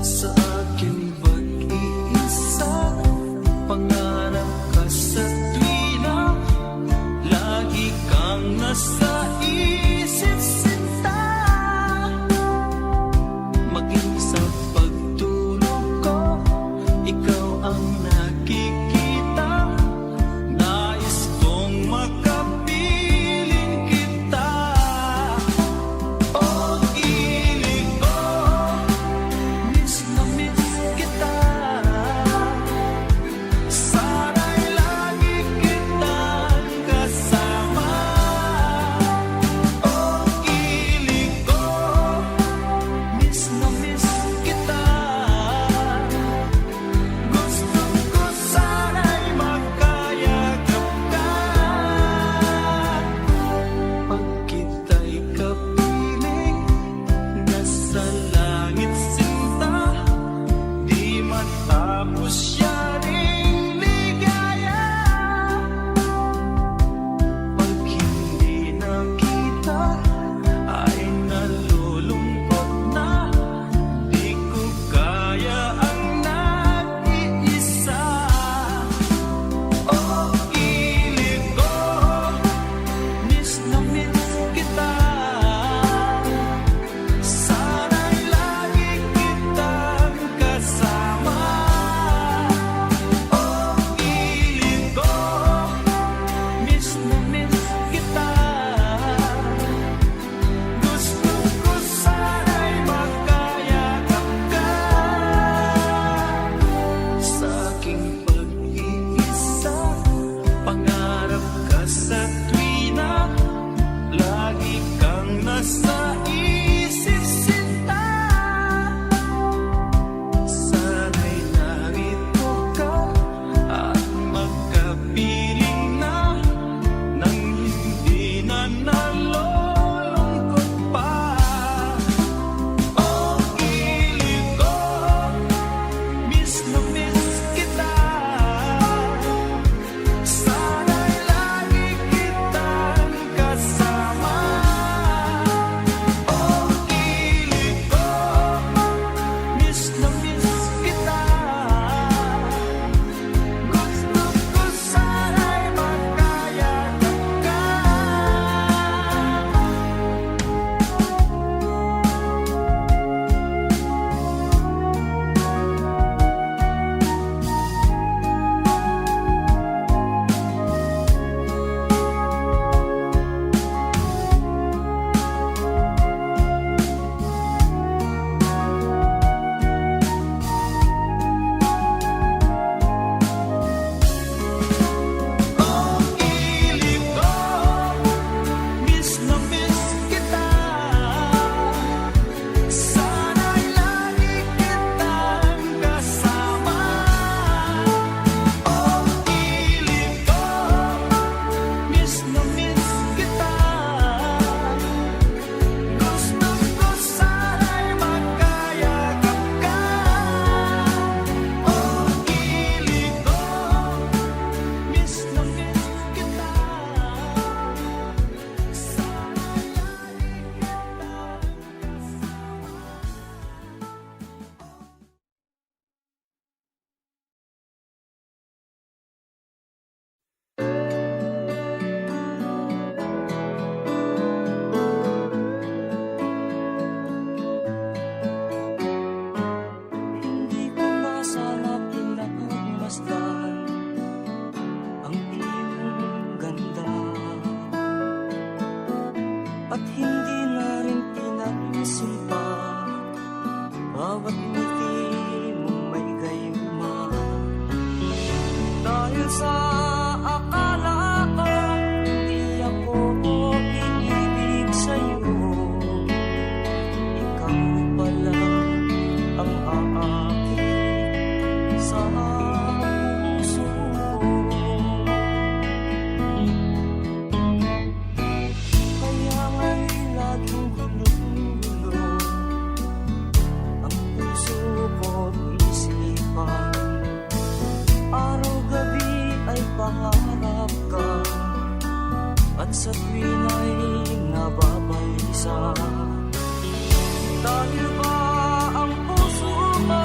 sa aking pag-iisa. Pangarap ka sa tuwina, lagi kang nasa isip sinta. Maging sa pagtulog ko, ikaw ang nakikita. Nais kong makapiling kita. Oh, ilig ko, miss na miss kita. Sana'y lagi kitang kasama. Oh, ilig ko, miss na miss kita. Gusto ko sana'y magkayakap ka. Pag kita'y kapiling, nasa langit sinta, di matapos yaring ligaya. Pag hindi nakita, ay nalulungkot na. Di ko kaya ang nag-iisa. Oh, ilig ko, miss na miss kita. Sana'y lagi kitang kasama. Oh, ilig ko, miss na miss kita. Gusto ko sana'y magkayakap ka. Sa aking pag-iisa, pangarap ka sa tuwina, lagi kang nasa isip sinta. Sana'y narito ka at magkapiling na, nang hindi na nalulungkot pa. Oh, ilig ko, miss na miss kita. Sana'y lagi kitang kasama. Oh, ilig ko, miss na miss kita. Gusto ko sana'y magkayakap ka. Oh, ilig ko, miss na miss kita. Sana'y lagi kitang kasama. Oh, ilig ko, miss na miss kita. Gusto ko sana'y magkayakap ka. Oh, ilig ko, miss na miss kita. Sana'y lagi Hindi ko na sana pinagmasdan ang iyong ganda, at hindi na rin pinagsimpa bawat ngiti mong may gayuma. Dahil sa akala ko hindi ako iibig sa'yo, ikaw pala ang aakit sa puso ko. Kaya nga'y laging gulo-gulo ang puso ko't isipan. Araw-gabi ay pangarap ka, at sa tuwin ay nababalisa. Dahil ba ang puso mo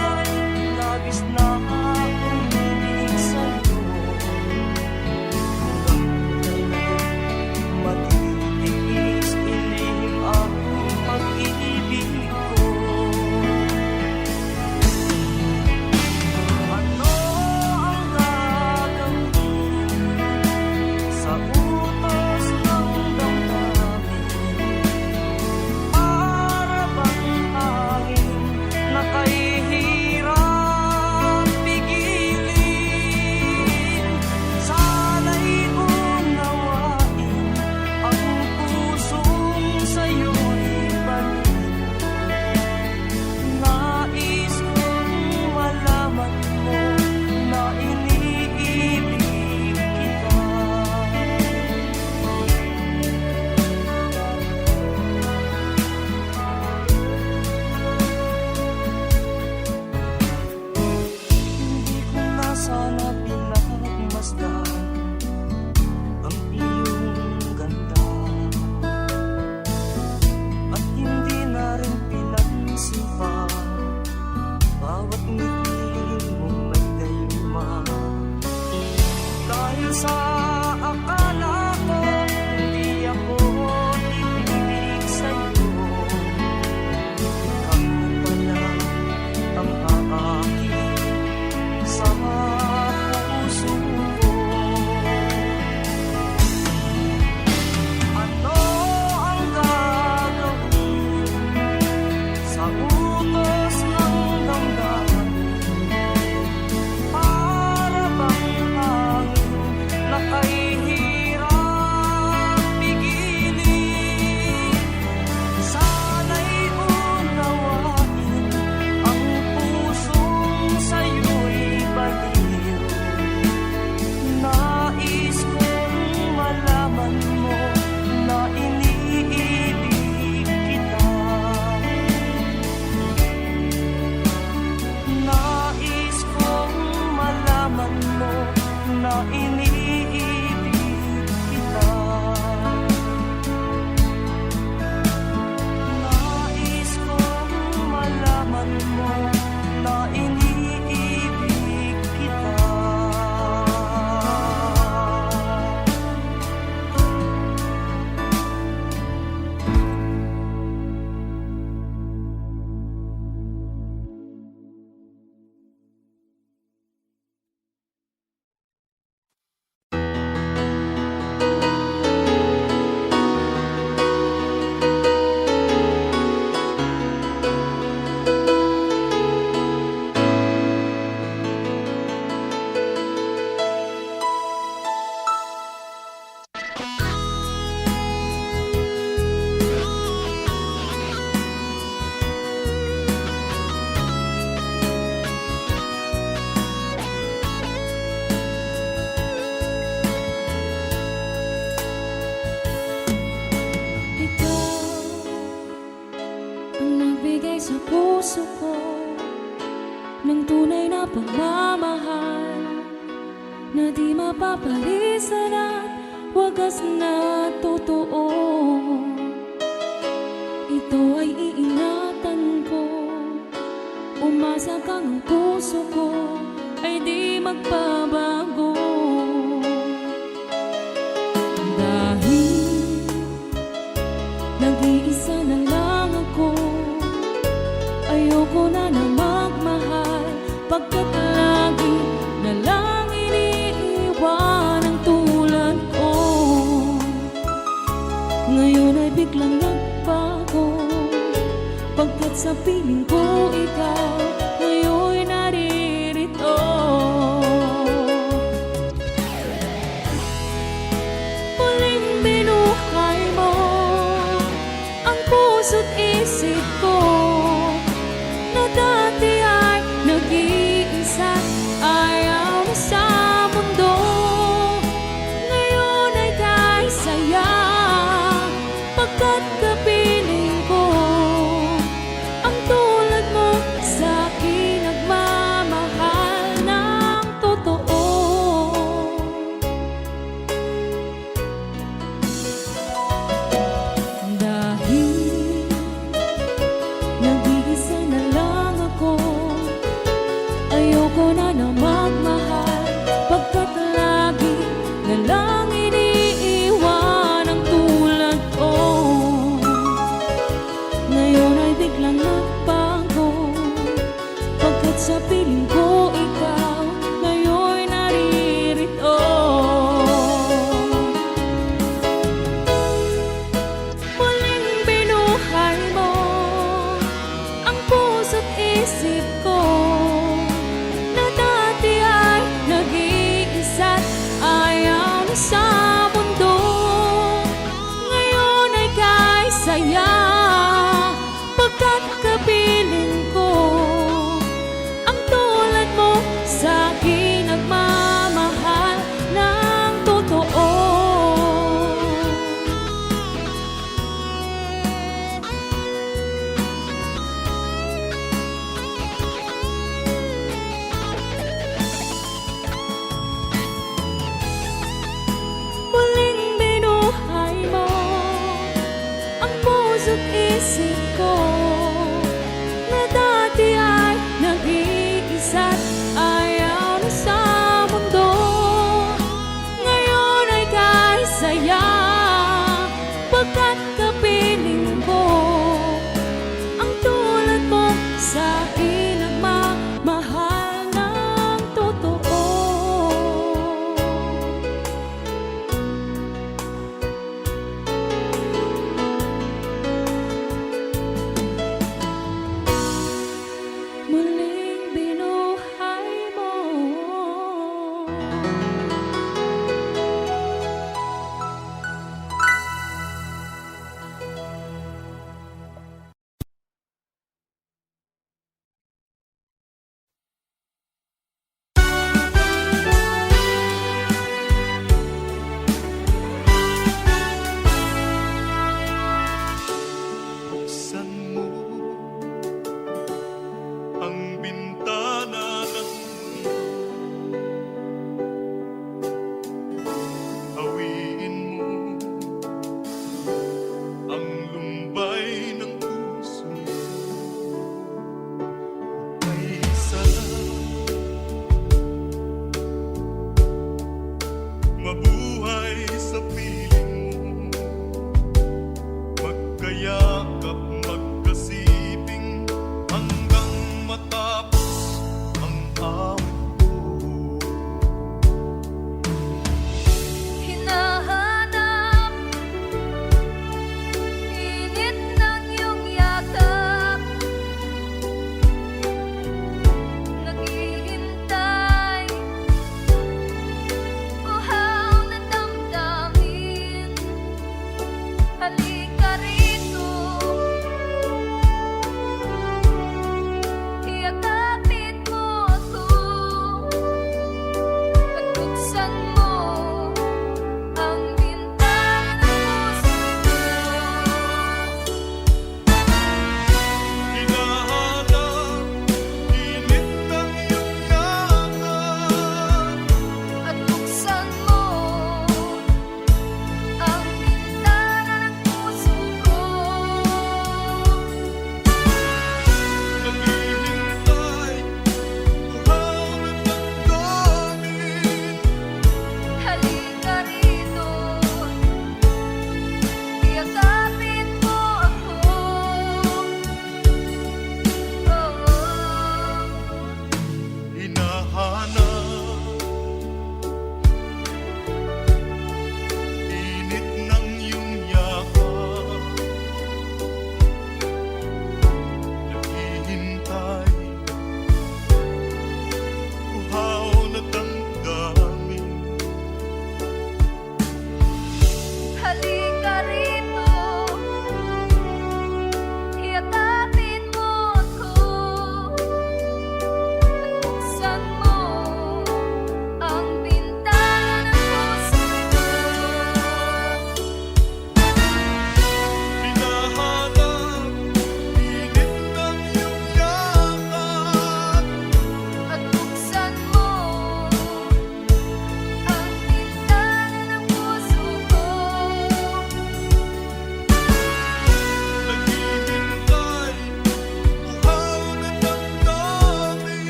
iniibig kita. Nais kong malaman mo na iniibig kita. Ang nagbigay sa puso ko ng tunay na pagmamahal na di mapapalisan at wagas na totoo. Ito ay iingatan ko, umasa kang ang puso ko ay di magbabago. Dahil nag-iisa na lang ako, ayoko na na magmahal, pagkat lagi na lang iniiwan ang tulad ko. Ngayon ay biglang nagbago, pagkat sa piling ko ikaw ngayon naririto. Muling binuhay mo ang puso't isip ko na dati ay nag-iisa, ayaw na sa mundo. Ngayon ay kahit saya, pagkat kapiling ko ang tulad mo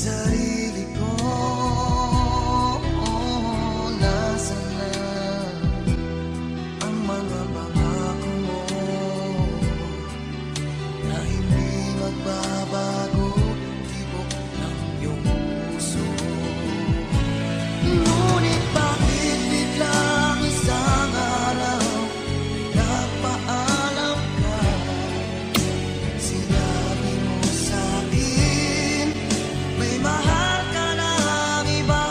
sarili ko. Nasaan na ang mga pangako mo na hindi magbabago, tibok ng iyong puso? Ngunit bakit biglang isang araw nagpaalam ka? Sinabi mo sa'kin may mahal ka ng iba.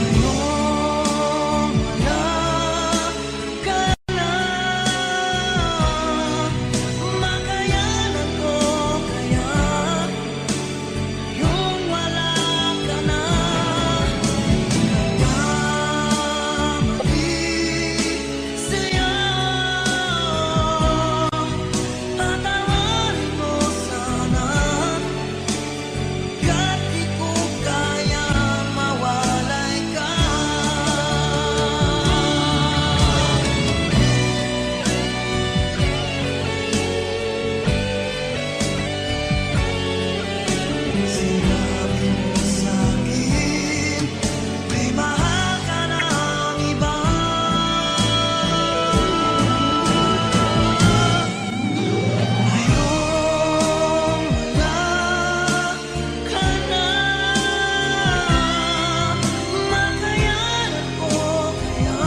Ngayong wala ka na, makayanan ko kaya yung wala ka na. Nagkamali sa'yo, patawarin mo sana, ka't di ko kaya mawalay ka. Sinabi mo sa'kin may mahal ka ng iba. Ngayong wala ka na, makayanan ko kaya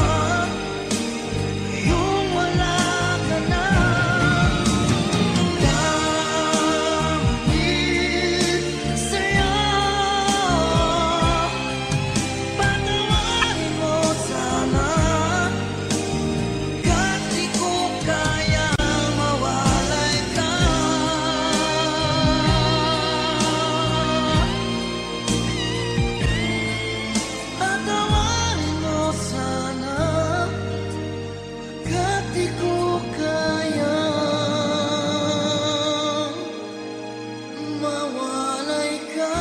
yung wala ka na. Nagkamali sa'yo, patawarin mo sana, ka't di ko kaya mawalay ka. Patawarin mo sana, ka't di ko kaya mawalay ka.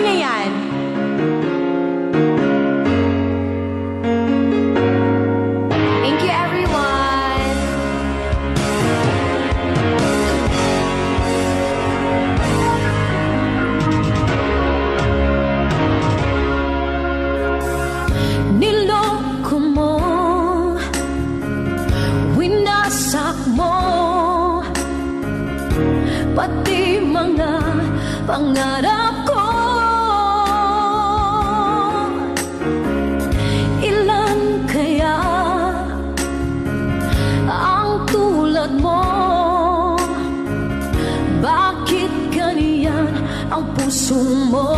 niyo yan. Thank you, everyone. Niloko mo, winasak mo, pati mga pangarap ko. Ilan kaya ang tulad mo? Bakit ganyan ang puso mo?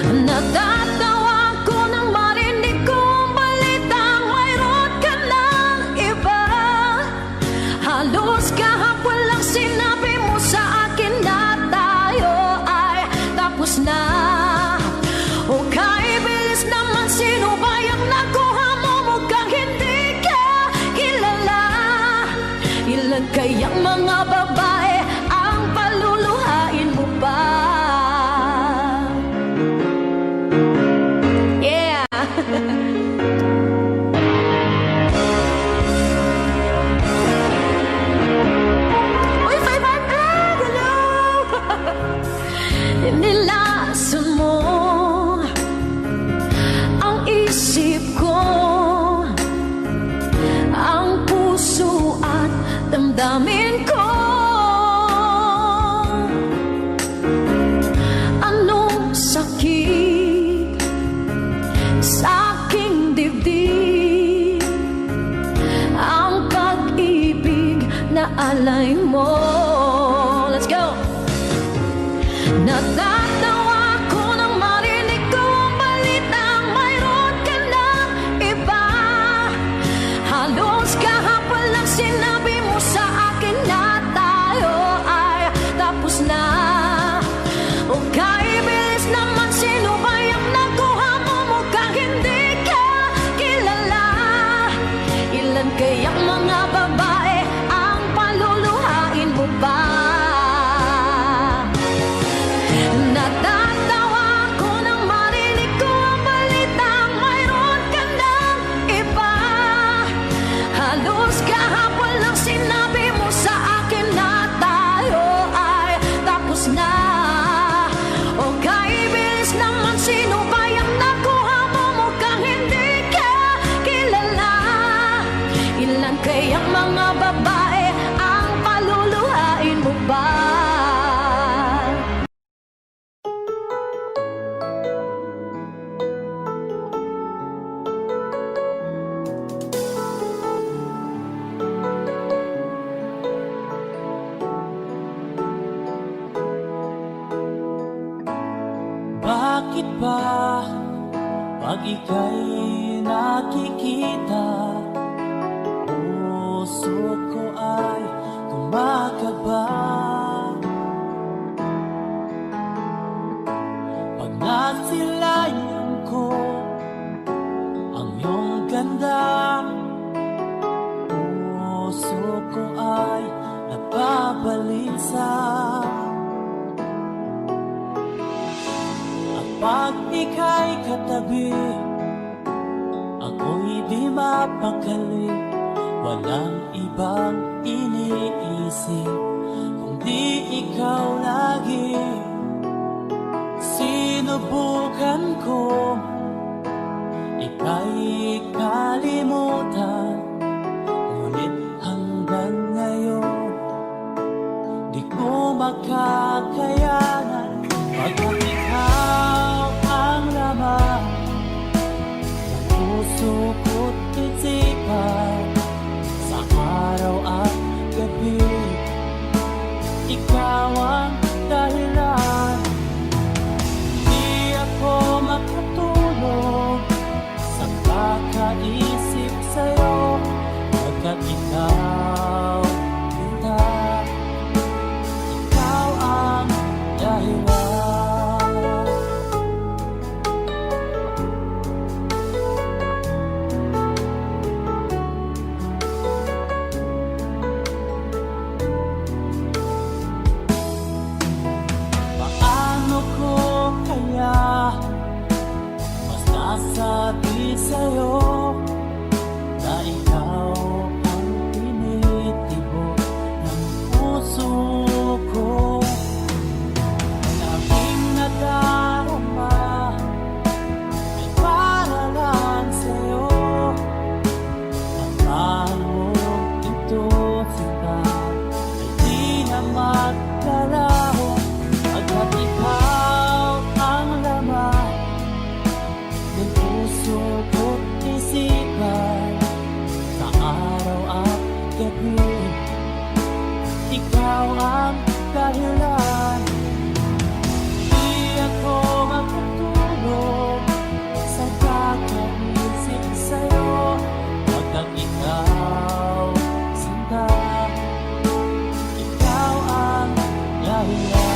Natatawa ko nang marinig kong balitang mayroon ka ng iba. Halos kahapon lang sinabi mo sa akin na tayo ay tapos na. O kaibilis naman, sino ba yung nakuha mo? Mukhang hindi ka kilala. Ilan kayang mga babae ang paluluhain mo pa? Yeah. Uy, 500! Hello! Nilason mo ang isip ko, ang puso at damdamin ko. Anong sakit sa aking dibdib, ang pag-ibig na alay mo. Let's go! Natatawa ko nang marinig ko ang balitang mayroon ka ng iba. Halos kahapon lang sinabi mo sa akin na tayo ay tapos na. O kaibilis naman, sino ba yung nakuha mo? Mukhang hindi ka kilala. Ilan kayang mga babae ang paluluhain mo ba? Natatawa ko nang marinig ko ang balitang mayroon ka ng iba. Halos kahapon lang sinabi mo sa akin na tayo ay tapos na. O kaibilis naman, sino ba yung nakuha mo? Mukhang hindi ka kilala. Ilan kayang mga babae ang paluluhain mo ba? Bakit ba pag ika'y nakikita, puso ko ay kumakaba? Pag nasilayan ko ang iyong ganda, puso ko ay nababalisa. Pag ika'y katabi, ako'y di mapakali. Walang ibang iniisip kundi ikaw lagi. Sinubukan ko ika'y kalimutan, ngunit hanggang ngayon di ko makakayanan. Pagkat ikaw ang laman ng puso ko't isipan, sa araw at gabi ikaw ang dahilan. Di ako makatulog sa kakaisip sa'yo, pagkat ikaw kita, ikaw ang dahilan. sa'yo na ikaw ang tinitibok ng puso ko. Ang aking nadarama ay para lang sa'yo. Ang mong ito sila ay di na magkalaho, pagkat ikaw ang laman ng puso ko't isipan sa araw at gabi. Ikaw ang dahilan, di ako matutulog sa kakaisip sa'yo, pagkat ikaw, sinta, ikaw ang dahilan.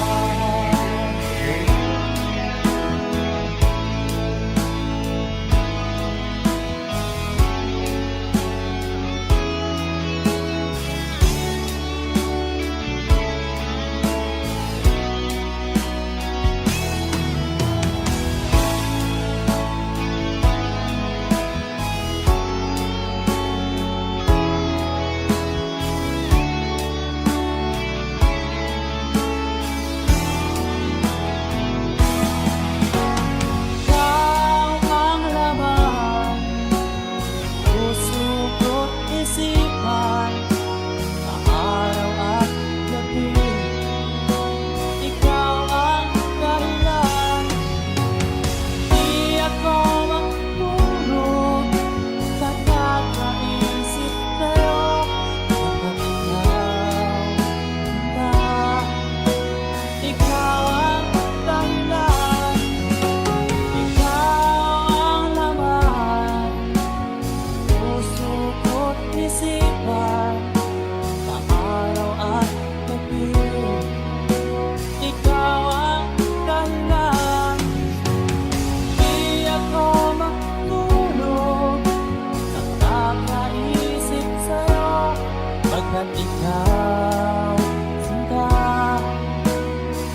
Ikaw ang laman, puso ko't isipan sa araw at gabi. Ikaw ang dahilan, di ako magtulog sa kakaisip sa'yo, pagkat ikaw ang dahilan. Ikaw ang laman, puso ko't isipan sa araw at gabi. Ikaw ang dahilan, di ako matulog sa kakaisip sa'yo, pagkat ikaw, sinta,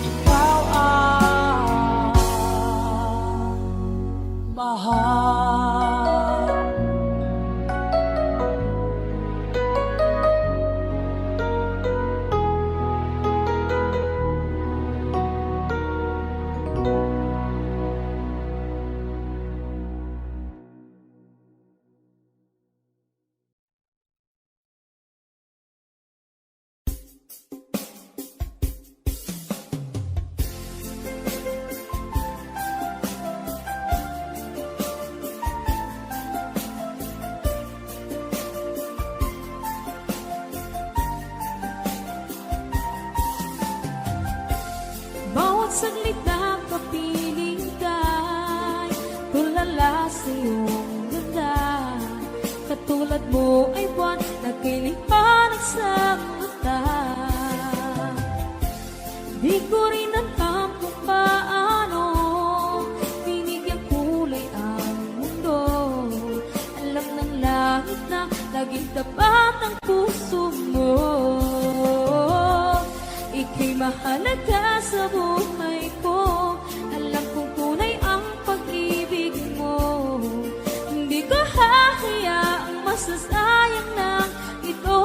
ikaw ang mahal. Bawat saglit na kapiling ka'y tulala sa iyong ganda. Katulad mo ay buwan na kiliwanag sa mata. Di ko rin alam kung paano binigyan kulay ang mundo. Alam ng langit na laging tapat ang puso mo. Ika'y mahalaga sa buhay ko. Alam kong tunay ang pag-ibig mo. Hindi ko hahayaang masasayang na ito.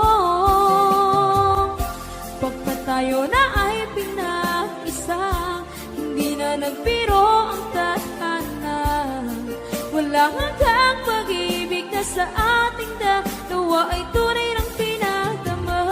Pagkat tayo na ay pinag-isa, hindi na nagbiro ang tadhana. Walang hanggang pag-ibig na sa ating dalawa ay tunay ng pinagdama.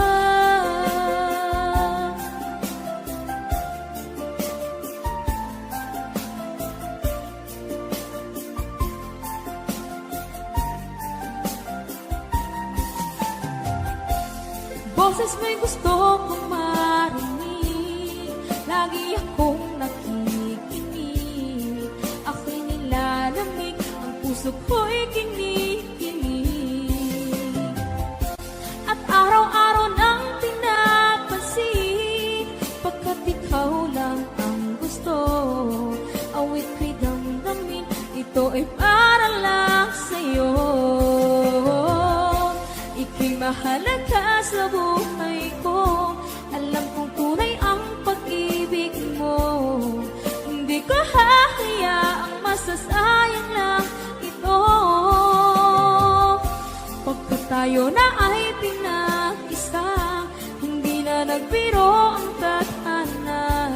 Boses mo'y gusto kong marinig, lagi akong nakikinig. Ako'y nilalamig, ang puso ko'y kinikinig. At araw-araw nang pinapansin, pagkat ikaw lang ang gusto. Awit ko'y damdamin, ito ay para lang sa'yo. Ika'y mahalaga sa buhay ko. Alam kong tunay ang pag-ibig mo. Hindi ko hahayaang masasayang lang ito. tayo na ay pinag-isa, hindi na nagbiro ang tadhana.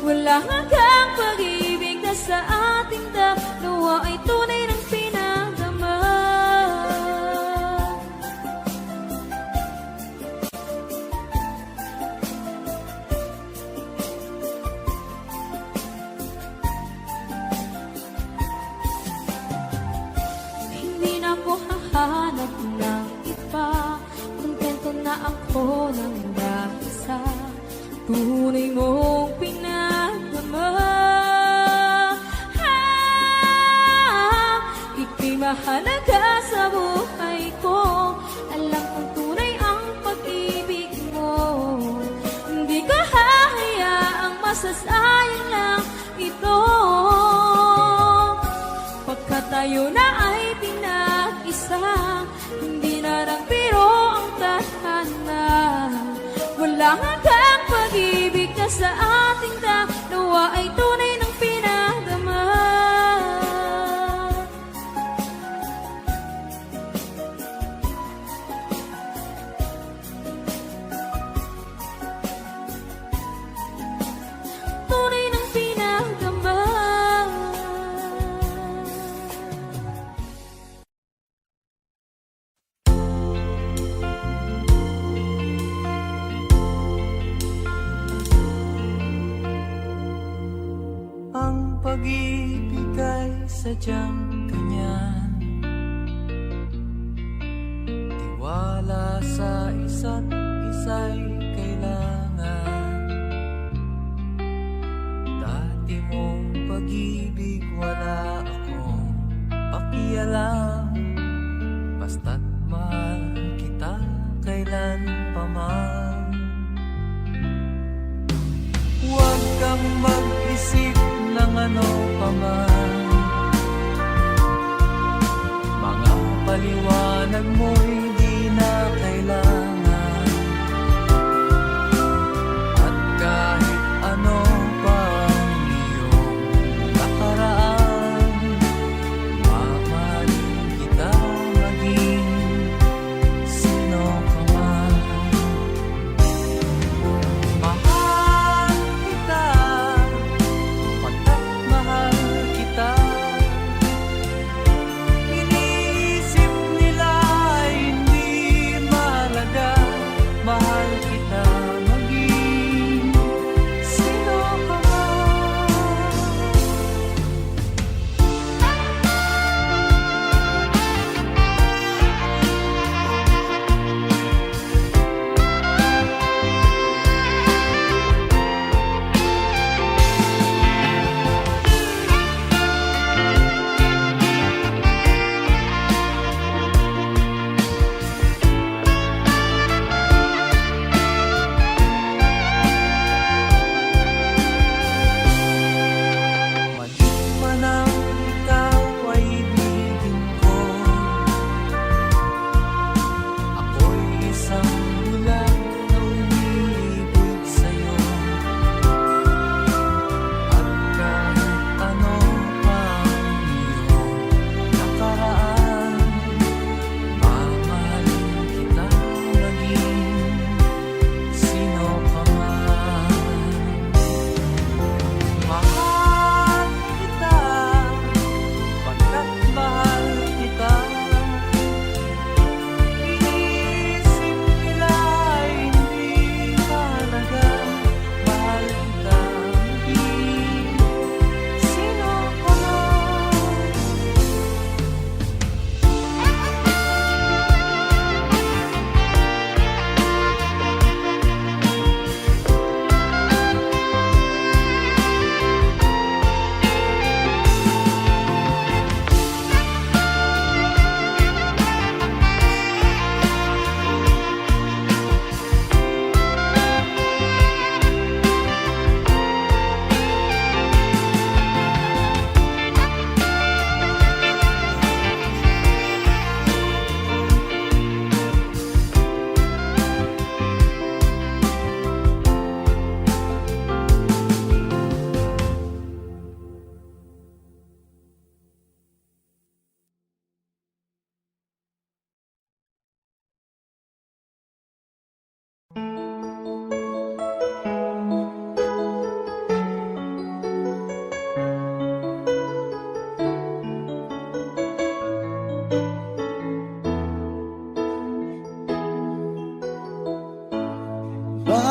Wala hanggang pag-ibig na sa ating dalawa ay tunay ng pinagdama. Hindi na ako hahanap ng iba, kontento na ako ng nasa tunay mong pinagdama. Ika'y mahalaga sa buhay ko, alam kong tunay ang pag-ibig mo. Hindi ko hahayaang masasayang lang ito. Pagkat tayo na ay pinag-isa, hindi na lang biro ang tadhana. Wala hanggang pag-ibig na sa ating dalawa ay tunay ng pinagdama. Tunay ng pinagdama. Ang pag-ibig ay sadyang ganyan, tiwala sa isa't isa'y kailangan. Dati mong pag-ibig wala akong pakialam, basta't mahal kita kailan pa man. Huwag kang mag-isip ng ano pa man, mga paliwanag mo'y di na kailangan. At kahit ano pa ang iyong nakaraan, mamahalin kita maging sino ka man. Mahal kita, pagkat mahal kita. Iniisip nila ay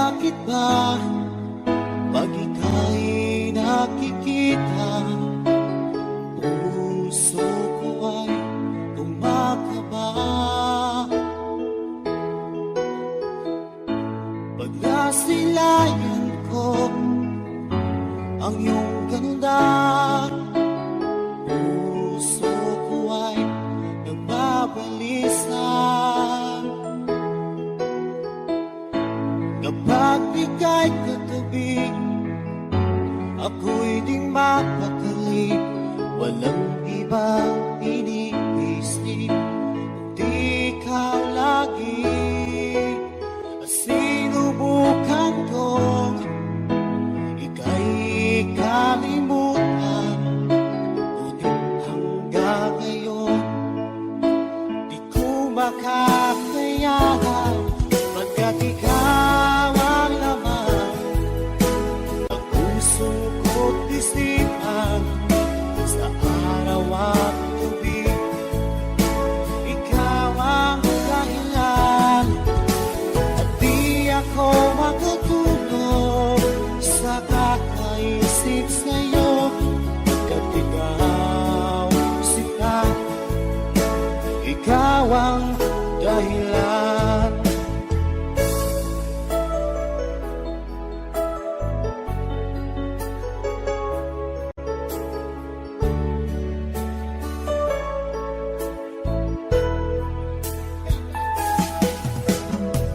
bakit ba pag ika'y nakikita, puso ko ay kumakaba? Pag nasilayan ko ang iyong ganda, puso ko ay nagbabalisa. Kapag ika'y katabi, ako'y di mapakali. Walang ibang iniisip, kundi ikaw lagi. Sinubukan kong ika'y kalimutan, ngunit hanggang ngayon di ko makakayanan. Pagkat ikaw ang laman ng puso ko't isipan, sa araw at gabi ikaw ang dahilan. At di ako makatulog sa kakaisip sa'yo, pagkat ikaw sila, ikaw ang dahilan.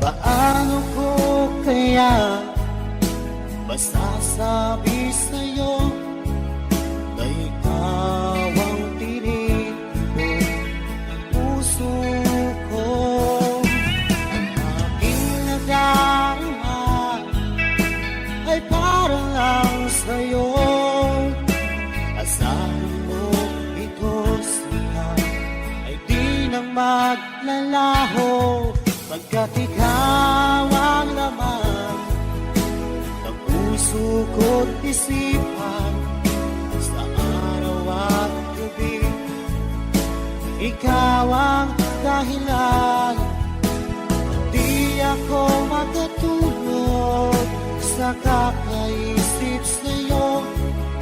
Paano ko kaya masasabi sa'yo na ikaw ang tinig mo ng puso ko? Ang aking nadarama ay para lang sa'yo. Asahan mo ito sila ay di na maglalaho, pagkat ikaw ang laman ng puso ko't isipan, sa araw at gabi ikaw ang dahilan. Di ako makatulog sa kakaisip sa'yo,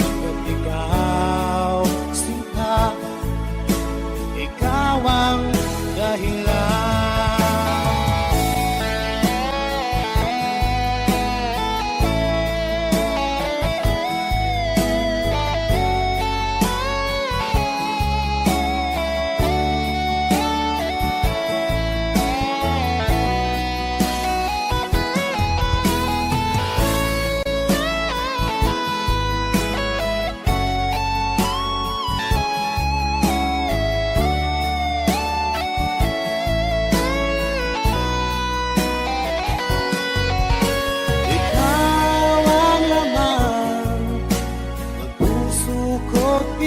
pagkat ikaw sinta, ikaw ang dahilan.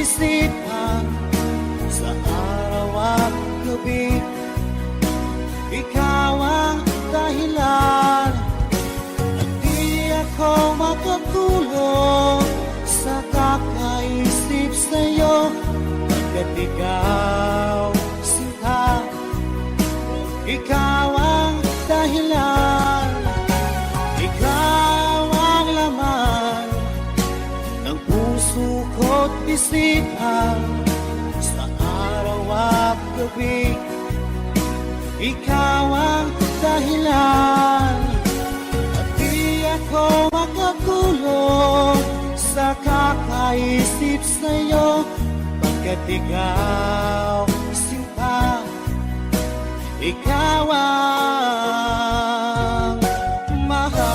Isipan, sa araw at gabi ikaw ang dahilan. At di ako makatulog sa kakaisip sa'yo, pagkat ikaw sinta, ikaw ang dahilan. Ikaw ang laman ng puso ko't isipan, sa araw at gabi ikaw ang dahilan. At di ako makatulog sa kakaisip sa'yo, pagkat ikaw sinta, ikaw ang mahal.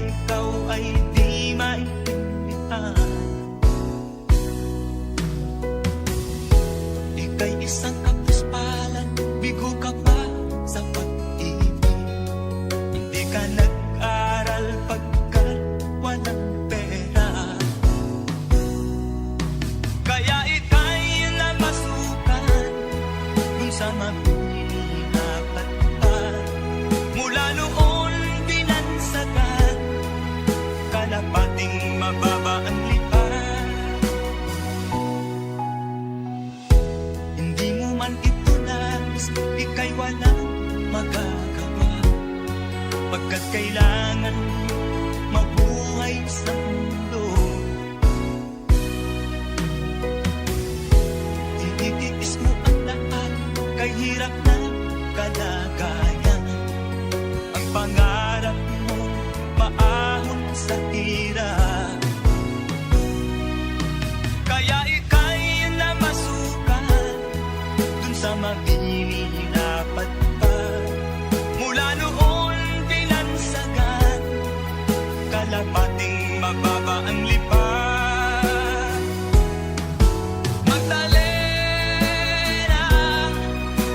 ikaw ay di maintindihan. Ika'y isang kapuspalan, bigo ka pa sa pag-ibig. Hindi ka nag-aral pagkat walang pera. Kaya ika'y namasukan dun sa mabininapat pa. Mula noon binansagan, kalapating mababa ang lipan. Hindi mo man ito nais, ika'y walang magagawa. Pagkat kailangan mabuhay sa mundo. Ititiis mo ang lahat, kay hirap na kalagayan. Ang pangarap mo, maahon sa hirap. Kaya ika'y namasukan dun sa mabininapat pa. Mula noon binansagan, kalapating mababa ang lipan. Magdalena,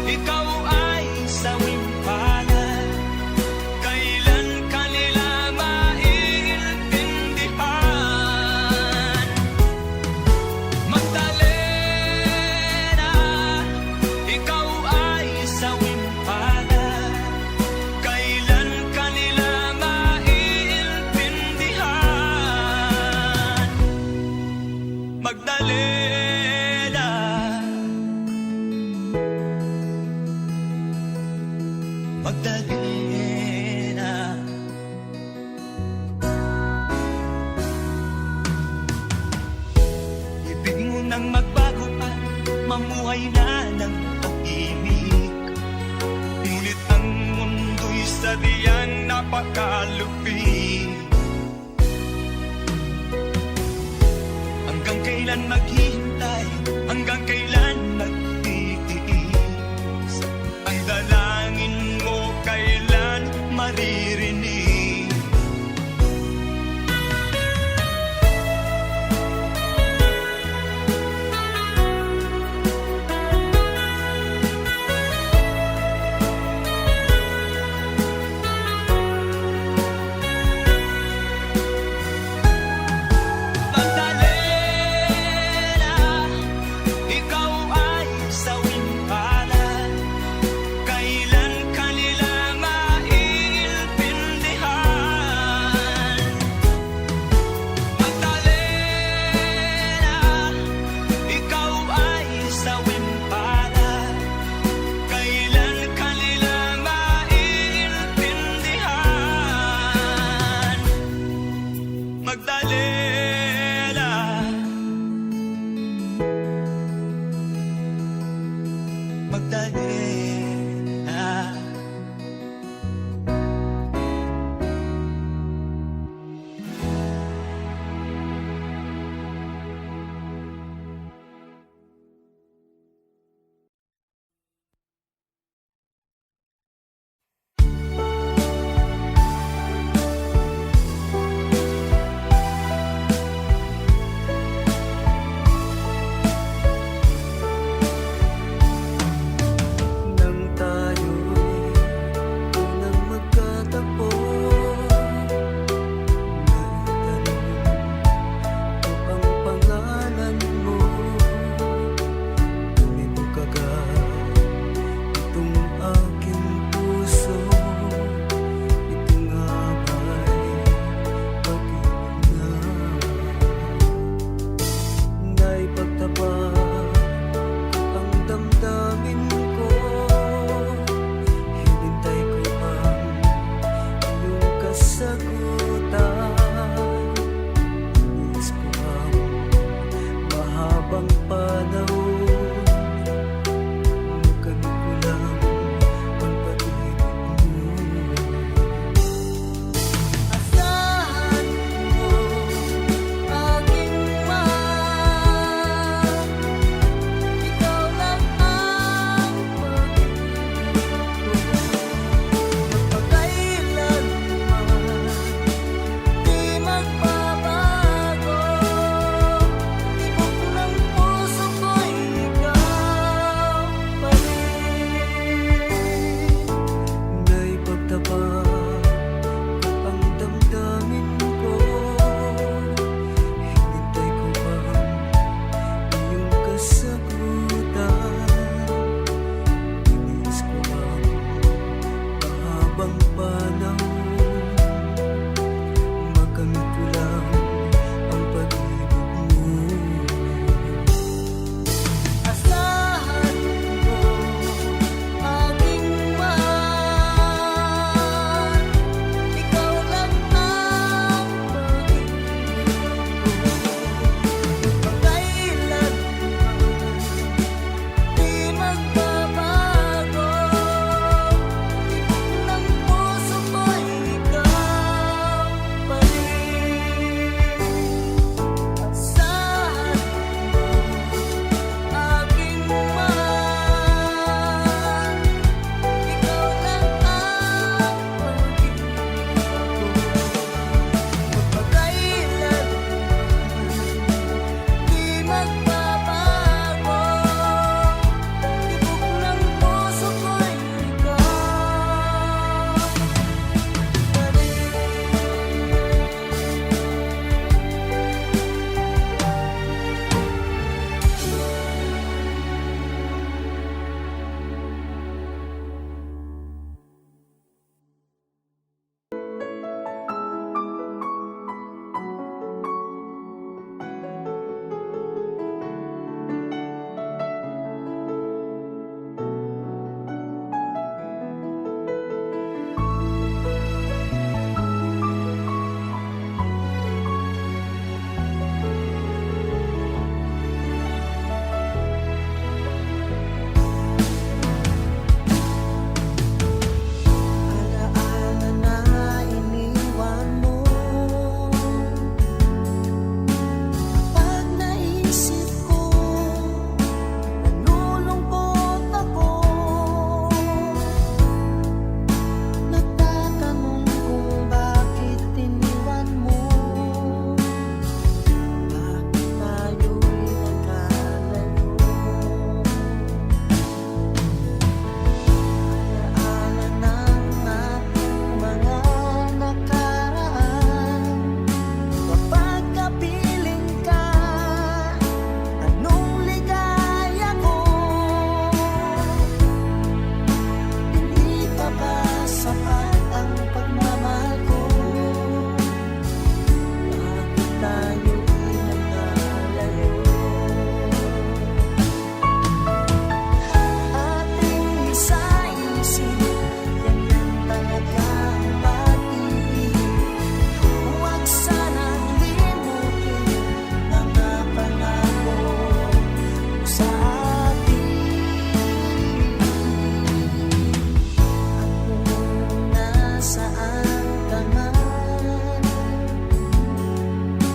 ikaw ay sawing palad. Kailan kanila maiintindihan? Magdalena, ikaw ay sawing palad. Kailan kanila maiintindihan? Magdalena, Magdalena. Ibig mo nang magbago pa, mamuhay na ng pag-ibig. Ngunit ang mundo'y sadyang napakalupit. Hanggang kailan maghihintay? Hanggang kailan magtitiis? Ang dalangin mo kailan maririnig? Magdalena, ikaw ay sawing palad. Kailan kanila maiintindihan? Magdalena, ikaw ay sawing palad. Kailan kanila maiintindihan? Magdalena, Magdalena.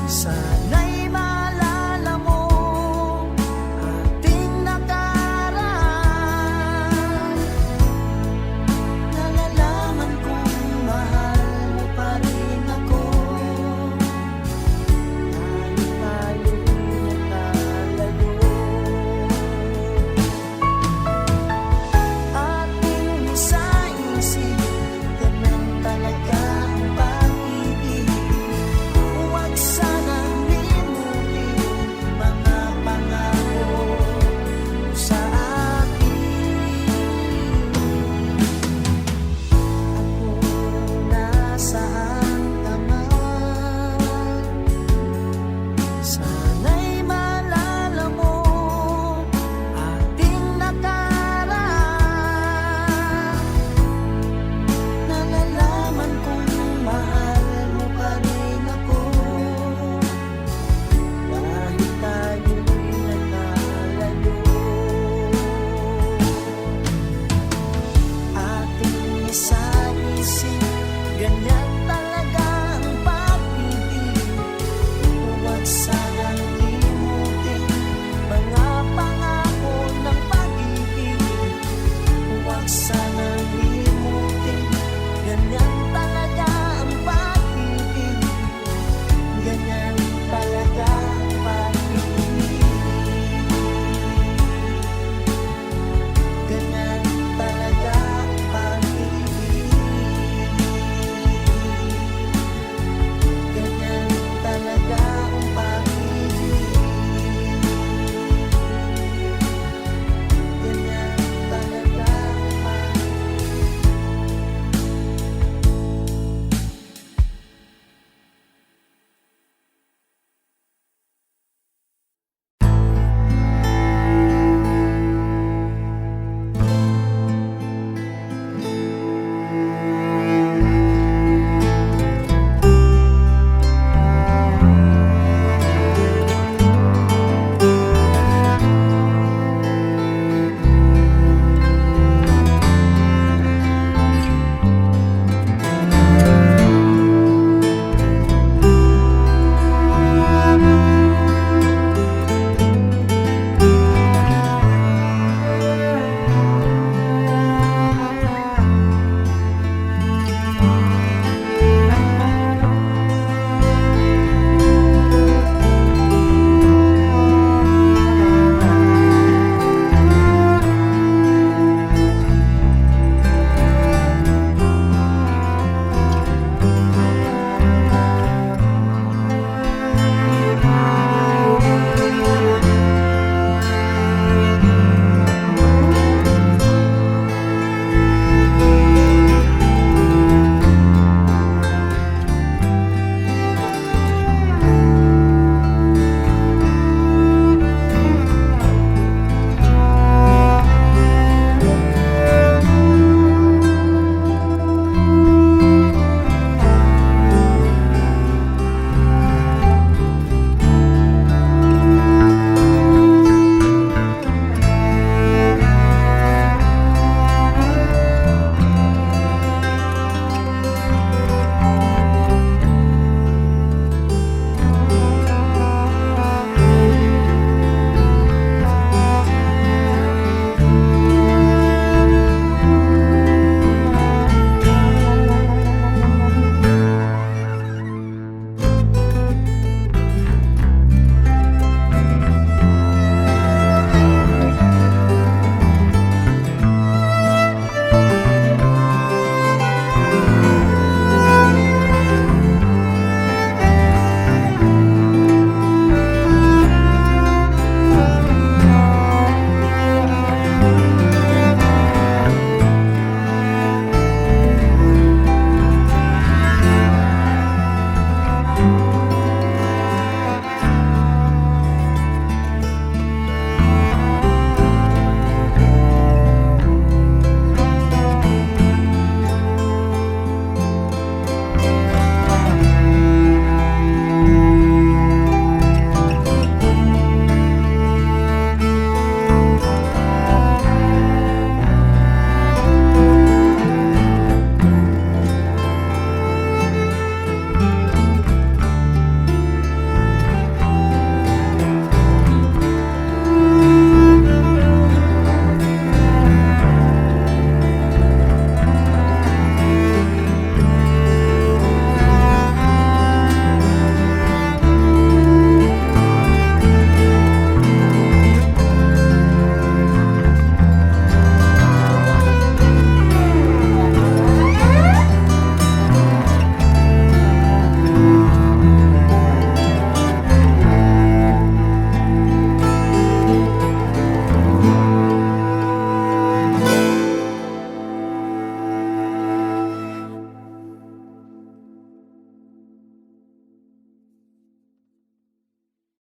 sa